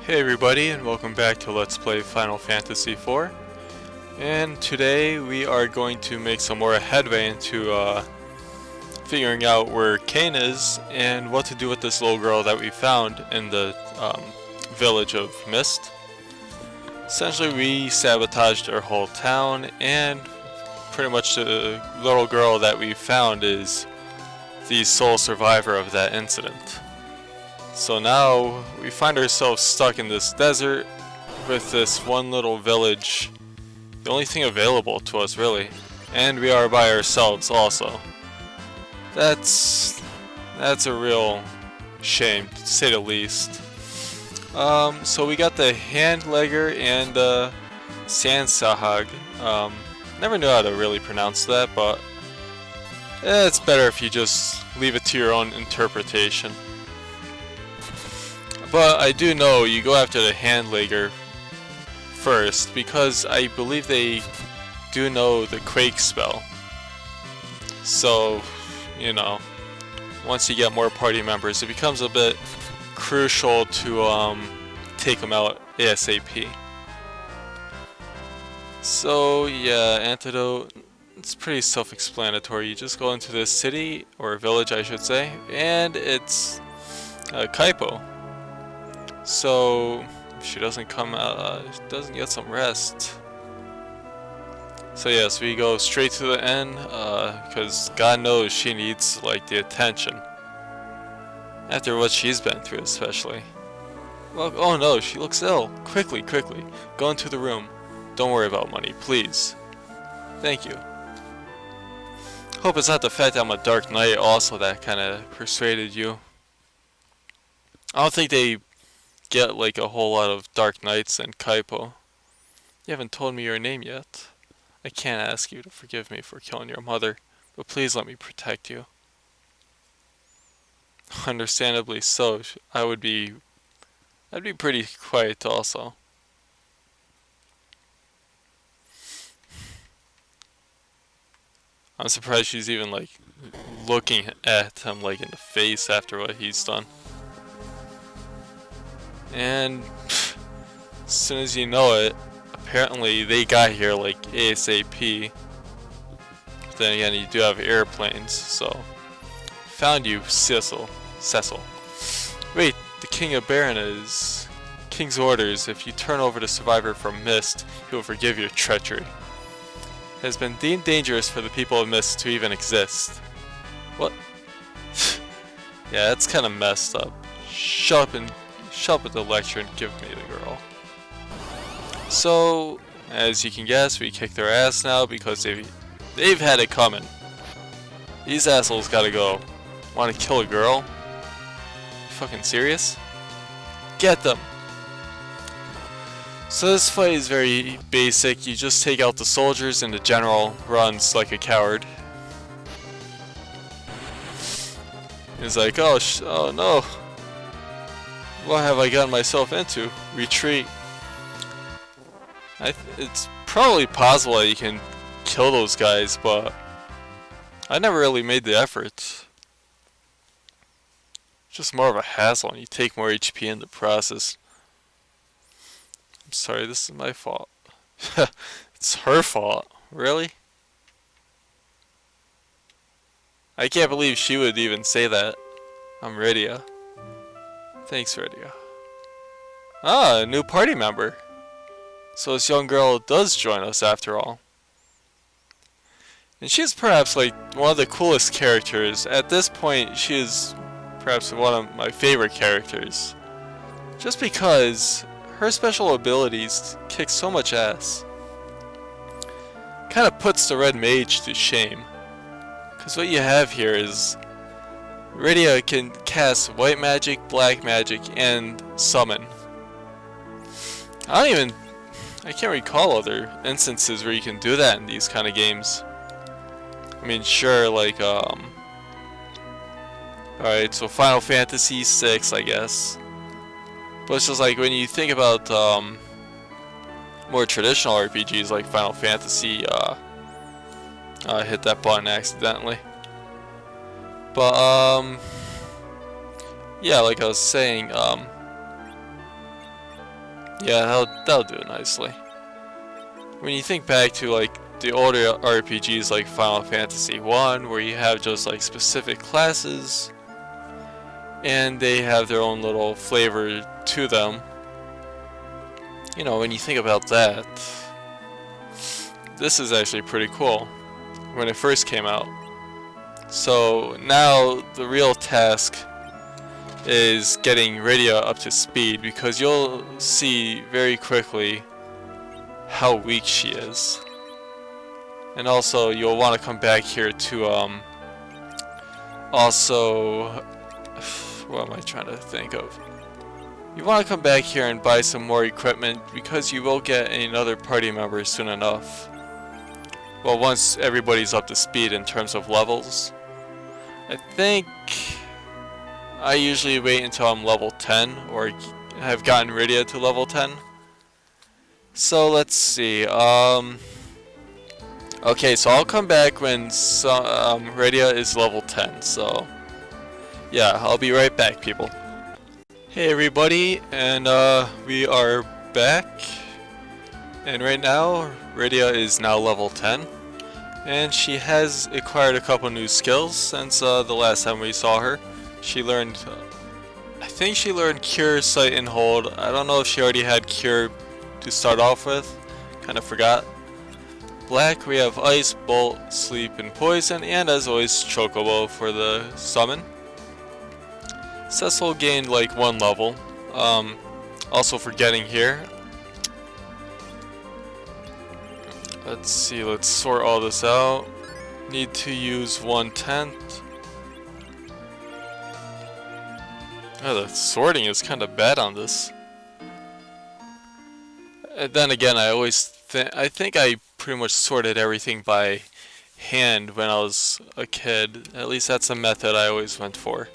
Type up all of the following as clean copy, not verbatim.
Hey everybody, and welcome back to Let's Play Final Fantasy IV. And today we are going to make some more headway into figuring out where Kain is and what to do with this little girl that we found in the village of Mist. Essentially, we sabotaged our whole town, and pretty much the little girl that we found is the sole survivor of that incident. So now we find ourselves stuck in this desert with this one little village, the only thing available to us really, and we are by ourselves also. That's a real shame, to say the least. So we got the Handlegger and Sansahag. Never knew how to really pronounce that, but it's better if you just leave it to your own interpretation. But I do know you go after the Handlegger first, because I believe they do know the Quake spell. So, you know, once you get more party members, it becomes a bit crucial to take them out ASAP. So yeah, antidote, it's pretty self-explanatory. You just go into this city, or village I should say, and it's Kaipo. So if she doesn't come out, doesn't get some rest. So yes, we go straight to the end, because God knows she needs like the attention. After what she's been through especially. Well, oh no, she looks ill. Quickly, quickly, go into the room. Don't worry about money, please. Thank you. Hope it's not the fact that I'm a Dark Knight also that kinda persuaded you. I don't think they get like a whole lot of Dark Knights in Kaipo. You haven't told me your name yet. I can't ask you to forgive me for killing your mother, but please let me protect you. Understandably so. I'd be pretty quiet also. I'm surprised she's even like looking at him like in the face after what he's done. And as soon as you know it, apparently they got here like ASAP. But then again, you do have airplanes, so found you, Cecil. Wait, the King of King's orders. If you turn over the survivor from Mist, he will forgive your treachery. It has been deemed dangerous for the people of Mist to even exist. What? Yeah, that's kind of messed up. Shut up at the lecture and give me the girl. So, as you can guess, we kick their ass now because they've had it coming. These assholes gotta go. Want to kill a girl? You fucking serious? Get them! So this fight is very basic. You just take out the soldiers and the general runs like a coward. He's like, oh no. What have I gotten myself into? Retreat. It's probably possible that you can kill those guys, but I never really made the effort. Just more of a hassle, and you take more HP in the process. I'm sorry, this is my fault. It's her fault. Really? I can't believe she would even say that. I'm Rydia. Thanks, Rydia. Ah, a new party member. So this young girl does join us after all. And she's perhaps like one of the coolest characters. At this point, she is perhaps one of my favorite characters. Just because her special abilities kick so much ass. Kind of puts the red mage to shame. Because what you have here is Rydia can cast white magic, black magic, and summon. I can't recall other instances where you can do that in these kind of games. I mean, sure, like, alright, so Final Fantasy VI, I guess. But it's just like, when you think about, more traditional RPGs like Final Fantasy, I hit that button accidentally. But, yeah, like I was saying, Yeah, that'll do it nicely. When you think back to like the older RPGs like Final Fantasy 1, where you have just like specific classes and they have their own little flavor to them. You know, when you think about that, this is actually pretty cool when it first came out. So now the real task is getting Rydia up to speed, because you'll see very quickly how weak she is. And also you'll want to come back here to also, what am I trying to think of? You want to come back here and buy some more equipment, because you will get another party member soon enough. Well, once everybody's up to speed in terms of levels. I think I usually wait until I'm level 10 or have gotten Rydia to level 10. So let's see. Okay, so I'll come back when Rydia is level 10. So yeah, I'll be right back, people. Hey everybody, and we are back. And right now, Rydia is now level 10. And she has acquired a couple new skills since the last time we saw her. She learned, I think she learned Cure, Sight, and Hold. I don't know if she already had Cure to start off with. Kind of forgot. Black, we have Ice, Bolt, Sleep, and Poison. And as always, Chocobo for the summon. Cecil gained like 1 level. Also for getting here. Let's see, let's sort all this out. Need to use 1/10. Oh, the sorting is kind of bad on this. And then again, I think I pretty much sorted everything by hand when I was a kid. At least that's the method I always went for.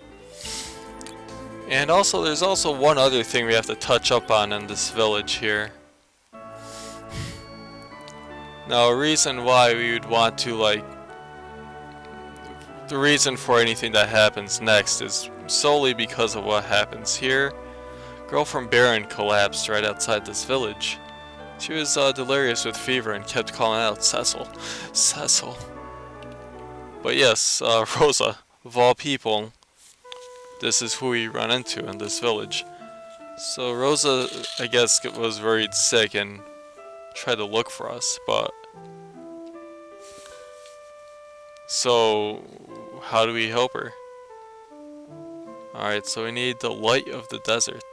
And also, there's also one other thing we have to touch up on in this village here. Now, a reason why we would want to, like, the reason for anything that happens next is solely because of what happens here. Girl from Baron collapsed right outside this village. She was delirious with fever and kept calling out, Cecil, Cecil. But yes, Rosa, of all people, this is who we run into in this village. So Rosa, I guess, was very sick and tried to look for us, but so how do we help her? Alright, so we need the Light of the Desert,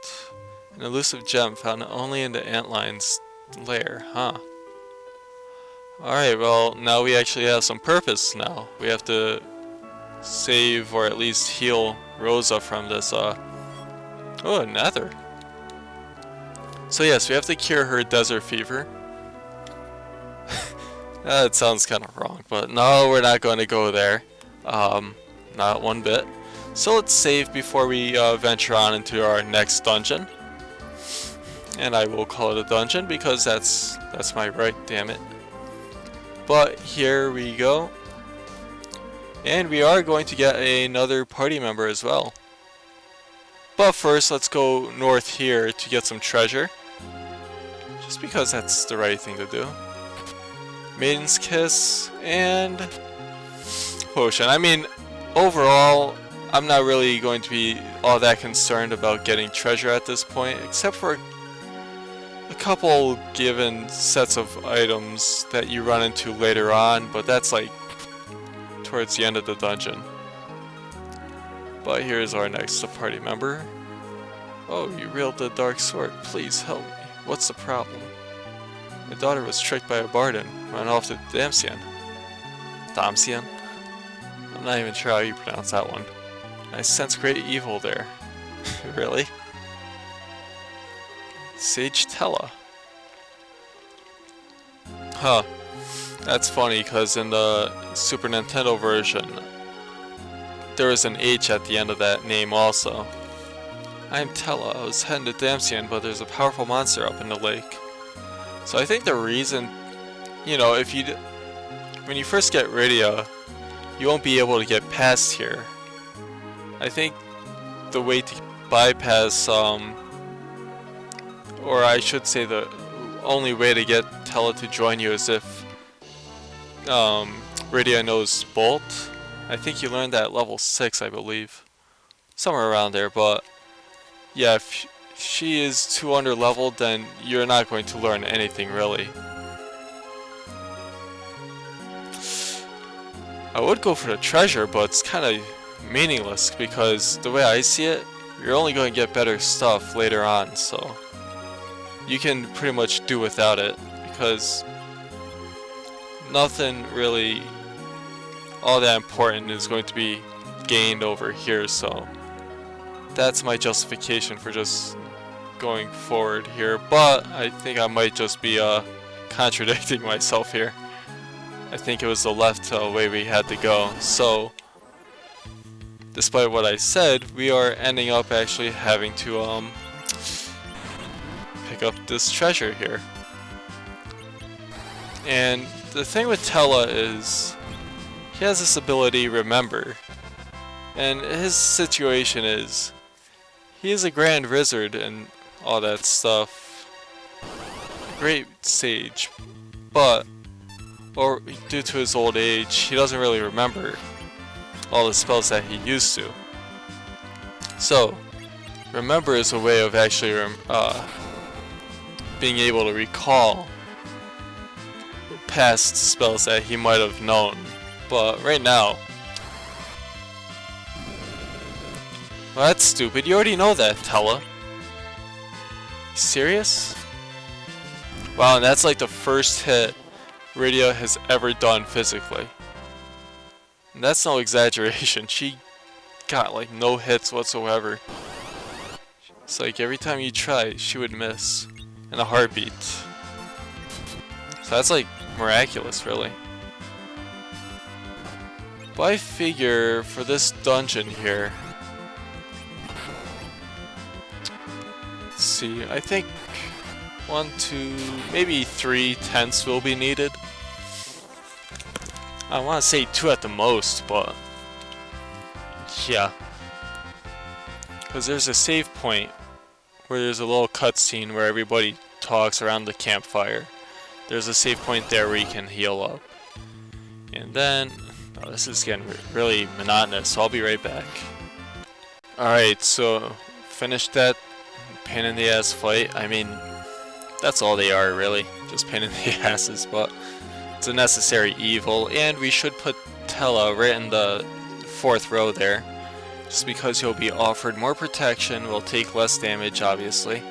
an elusive gem found only in the Antlion's lair, huh? Alright, well, now we actually have some purpose now. We have to save or at least heal Rosa from this, oh, Nether. So yes, we have to cure her desert fever. That sounds kind of wrong, but no, we're not going to go there. Not one bit. So let's save before we venture on into our next dungeon. And I will call it a dungeon because that's my right, damn it. But here we go. And we are going to get another party member as well. But first, let's go north here to get some treasure. Just because that's the right thing to do. Maiden's Kiss and Potion. I mean, overall, I'm not really going to be all that concerned about getting treasure at this point, except for a couple given sets of items that you run into later on, but that's like towards the end of the dungeon. But here's our next party member. Oh, you wield the dark sword. Please help me. What's the problem? My daughter was tricked by a bard and ran off to Damsian. Damsian? I'm not even sure how you pronounce that one. I sense great evil there. Really? Sage Tella. Huh. That's funny, because in the Super Nintendo version, there was an H at the end of that name also. I am Tellah. I was heading to Damsian, but there's a powerful monster up in the lake. So I think the reason, you know, when you first get Rydia, you won't be able to get past here. I think the way to bypass or I should say the only way to get Tellah to join you is if Rydia knows Bolt. I think you learned that at level 6, I believe. Somewhere around there, but yeah, if she is too under leveled, then you're not going to learn anything really. I would go for the treasure, but it's kind of meaningless because the way I see it, you're only going to get better stuff later on, so you can pretty much do without it because nothing really all that important is going to be gained over here, so that's my justification for just going forward here, but I think I might just be contradicting myself here. I think it was the left way we had to go, so despite what I said, we are ending up actually having to pick up this treasure here. And the thing with Tellah is he has this ability, Remember, and his situation is he is a grand wizard and all that stuff, great sage, but due to his old age, he doesn't really remember all the spells that he used to. So, Remember is a way of actually being able to recall past spells that he might have known. But right now, well, that's stupid. You already know that, Tellah. You serious? Wow, and that's like the first hit Rydia has ever done physically. And that's no exaggeration. She got like no hits whatsoever. It's like every time you try, she would miss in a heartbeat. So that's like miraculous, really. But I figure for this dungeon here, let's see, I think 1, 2, maybe 3 tents will be needed. I want to say 2 at the most, but yeah. Because there's a save point where there's a little cutscene where everybody talks around the campfire. There's a save point there where you can heal up. And then, oh, this is getting really monotonous, so I'll be right back. Alright, so finished that pain in the ass fight. I mean, that's all they are really, just pain in the asses, but it's a necessary evil, and we should put Tellah right in the 4th row there, just because he'll be offered more protection, will take less damage obviously,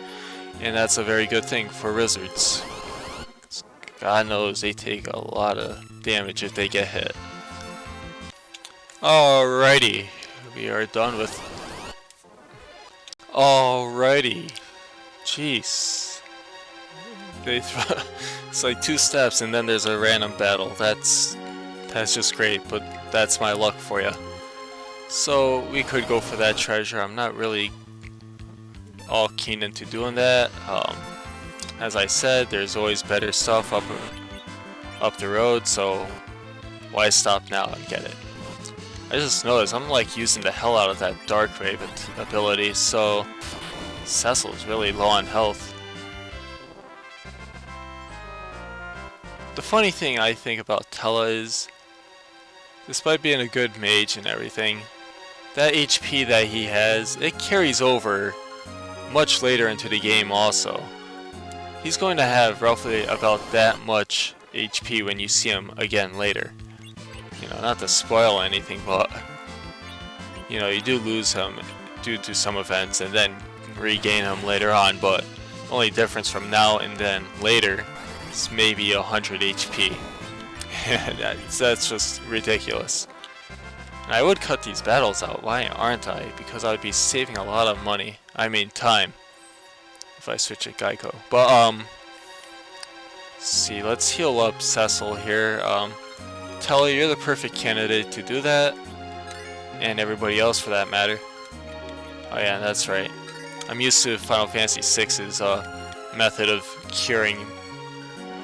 and that's a very good thing for wizards. God knows they take a lot of damage if they get hit. Alrighty, we are done with... Alrighty, jeez. It's like 2 steps and then there's a random battle. That's just great, but that's my luck for you. So we could go for that treasure. I'm not really all keen into doing that. As I said, there's always better stuff up the road, so why stop now and get it? I just noticed I'm like using the hell out of that Dark Raven ability, so Cecil's really low on health. The funny thing I think about Tellah is, despite being a good mage and everything, that HP that he has, it carries over much later into the game also. He's going to have roughly about that much HP when you see him again later. You know, not to spoil anything, but you know, you do lose him due to some events and then regain him later on, but only difference from now and then later is maybe 100 HP. That's just ridiculous. And I would cut these battles out, why aren't I? Because I would be saving a lot of money. I mean time, if I switch at Geico. But see, let's heal up Cecil here. Tellah, you're the perfect candidate to do that, and everybody else for that matter. Oh yeah, that's right. I'm used to Final Fantasy VI's method of curing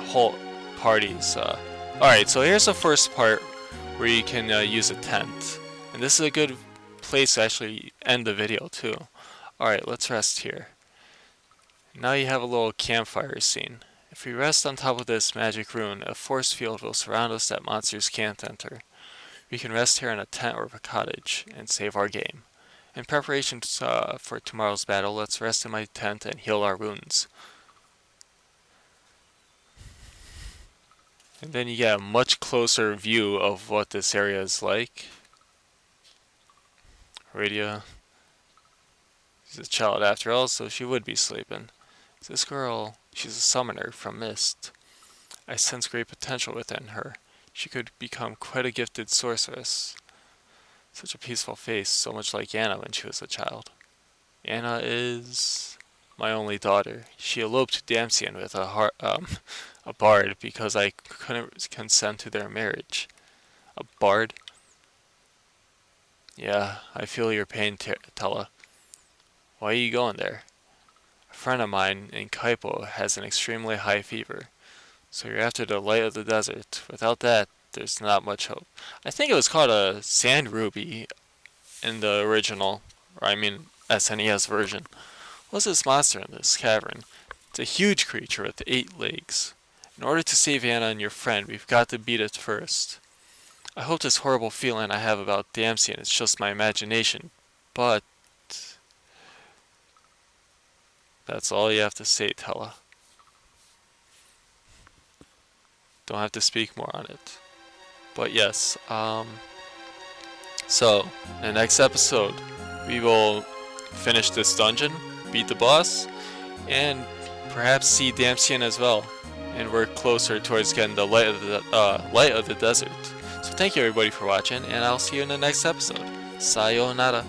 whole parties. Alright, so here's the first part where you can use a tent. And this is a good place to actually end the video too. Alright, let's rest here. Now you have a little campfire scene. If we rest on top of this magic rune, a force field will surround us that monsters can't enter. We can rest here in a tent or a cottage and save our game. In preparation for tomorrow's battle, let's rest in my tent and heal our wounds. And then you get a much closer view of what this area is like. Rydia is a child after all, so she would be sleeping. This girl, she's a summoner from Mist. I sense great potential within her. She could become quite a gifted sorceress. Such a peaceful face, so much like Anna when she was a child. Anna is my only daughter. She eloped to Damsian with a bard because I couldn't consent to their marriage. A bard? Yeah, I feel your pain, Tellah. Why are you going there? A friend of mine in Kaipo has an extremely high fever, so you're after the light of the desert. Without that, there's not much hope. I think it was called a sand ruby in the original, or I mean SNES version. What's this monster in this cavern? It's a huge creature with 8 legs. In order to save Anna and your friend, we've got to beat it first. I hope this horrible feeling I have about Damsian is just my imagination, but that's all you have to say, Tellah. Don't have to speak more on it. But yes, so in the next episode, we will finish this dungeon, beat the boss, and perhaps see Damsian as well, and work closer towards getting the light of the desert. So thank you everybody for watching, and I'll see you in the next episode. Sayonara.